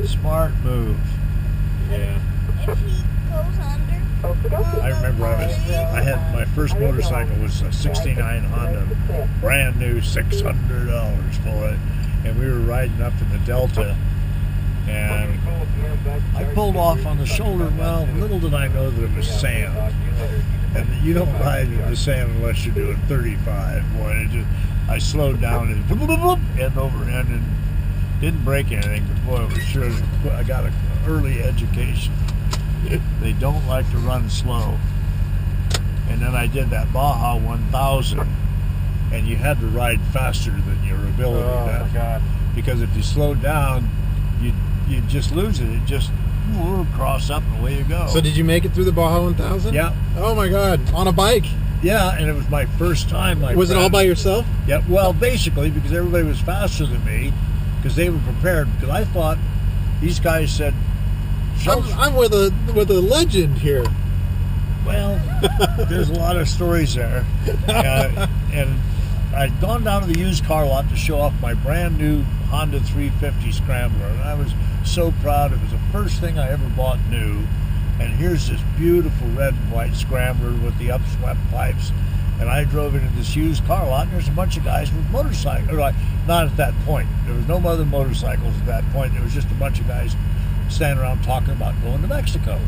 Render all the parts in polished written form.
Smart move. Yeah. If he goes under. I remember I had my first motorcycle was a '69 Honda, brand new, $600 for it, and we were riding up in the Delta, and I pulled off on the shoulder. Well, little did I know that it was sand, and you don't ride in the sand unless you're doing 35. Boy, I slowed down and end over end and didn't break anything, but boy, it was sure I got an early education. They don't like to run slow. And then I did that Baja 1000, and you had to ride faster than your ability. Oh my God! Because if you slowed down, you just lose it. It just cross up and away you go. So did you make it through the Baja 1000? Yeah. Oh my God! On a bike? Yeah, and it was my first time. Was it all by yourself? Yeah. Well, basically, because everybody was faster than me, because they were prepared. Because I thought these guys said. I'm with a legend here. Well, there's a lot of stories there, and I'd gone down to the used car lot to show off my brand new Honda 350 Scrambler, and I was so proud. It was the first thing I ever bought new, and here's this beautiful red and white Scrambler with the upswept pipes, and I drove into this used car lot, and there's a bunch of guys with motorcycles. Not at that point. There was no other motorcycles at that point. There was just a bunch of guys standing around talking about going to Mexico.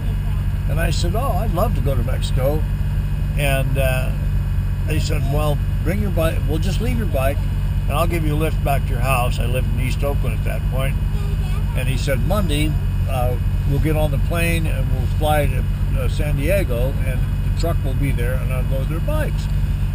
And I said, oh, I'd love to go to Mexico. And they said, well, bring your bike. We'll just leave your bike, and I'll give you a lift back to your house. I lived in East Oakland at that point. And he said, Monday, we'll get on the plane, and we'll fly to San Diego, and the truck will be there, and I'll load their bikes.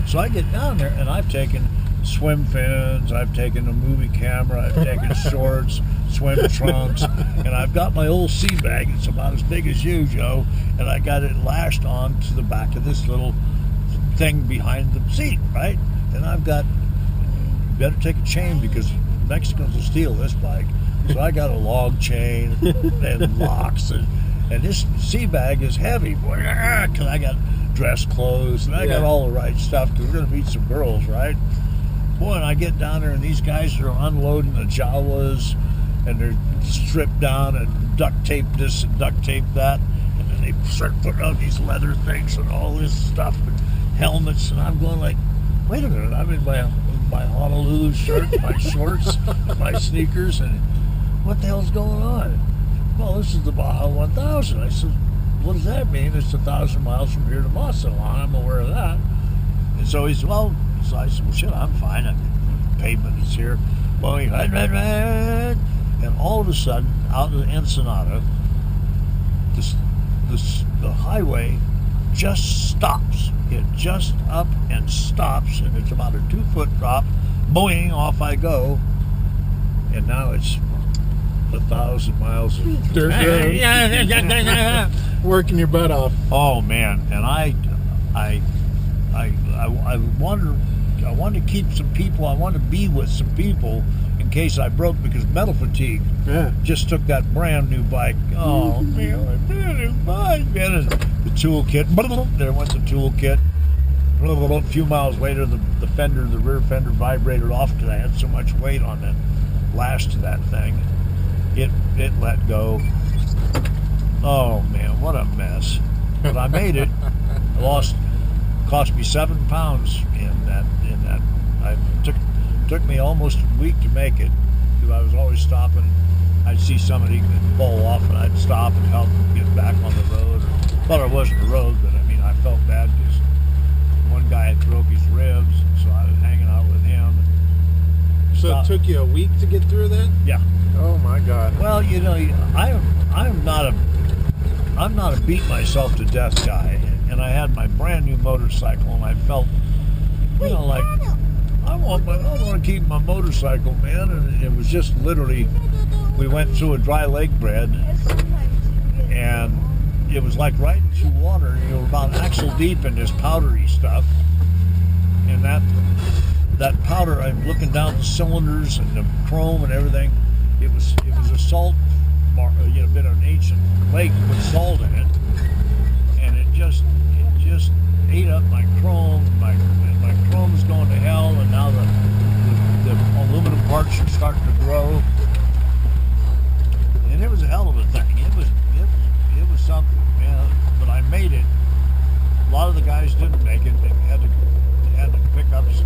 So I get down there, and I've taken swim fins, I've taken a movie camera, I've taken shorts, swim trunks, and I've got my old sea bag. It's about as big as you, Joe, and I got it lashed on to the back of this little thing behind the seat, right? And I've got, you better take a chain because Mexicans will steal this bike. So I got a log chain and locks, and this sea bag is heavy, boy, because I got dress clothes, and I got all the right stuff because we're going to meet some girls, right? Boy, and I get down there, and these guys are unloading the Jawas, and they're stripped down and duct tape this and duct tape that, and then they start putting out these leather things and all this stuff and helmets, and I'm going like, wait a minute, I'm in my Honolulu shirt, my shorts, my sneakers, and what the hell's going on? Well, this is the Baja 1000. I said, what does that mean? It's 1,000 miles from here to Mazatlan. I'm aware of that. And so he said, well, so I said, well, shit, I'm fine. The pavement is here. Well, and all of a sudden, out of Ensenada, the highway just stops. It just up and stops, and it's about a 2-foot drop. Boing, off I go. And now it's 1,000 miles of dirt road. Working your butt off. Oh man, and I wanted to keep some people. I wanted to be with some people in case I broke, because metal fatigue. Yeah. Just took that brand new bike. Oh man, a brand new bike, man. And the toolkit. There went the toolkit. A few miles later, the rear fender vibrated off because I had so much weight on the last of that thing. It let go. Oh man, what a mess! But I made it. Cost me 7 pounds in that. Took me almost a week to make it, because I was always stopping. I'd see somebody fall off, and I'd stop and help them get back on the road. Well, it wasn't the road, but I mean, I felt bad because one guy had broke his ribs, so I was hanging out with him. So it took you a week to get through that? Yeah. Oh my God. Well, you know, I'm not a beat myself to death guy, and I had my brand new motorcycle, and I felt, you know, like I want to keep my motorcycle, man. And it was just literally, we went through a dry lake bed, and it was like riding through water. You were about axle deep in this powdery stuff, and that powder, I'm looking down the cylinders and the chrome and everything. It was a salt, been an ancient lake with salt in it, and it just ate up my chrome. My chrome's going to hell, and now the aluminum parts are starting to grow. And it was of the guys didn't make it. They had the pickups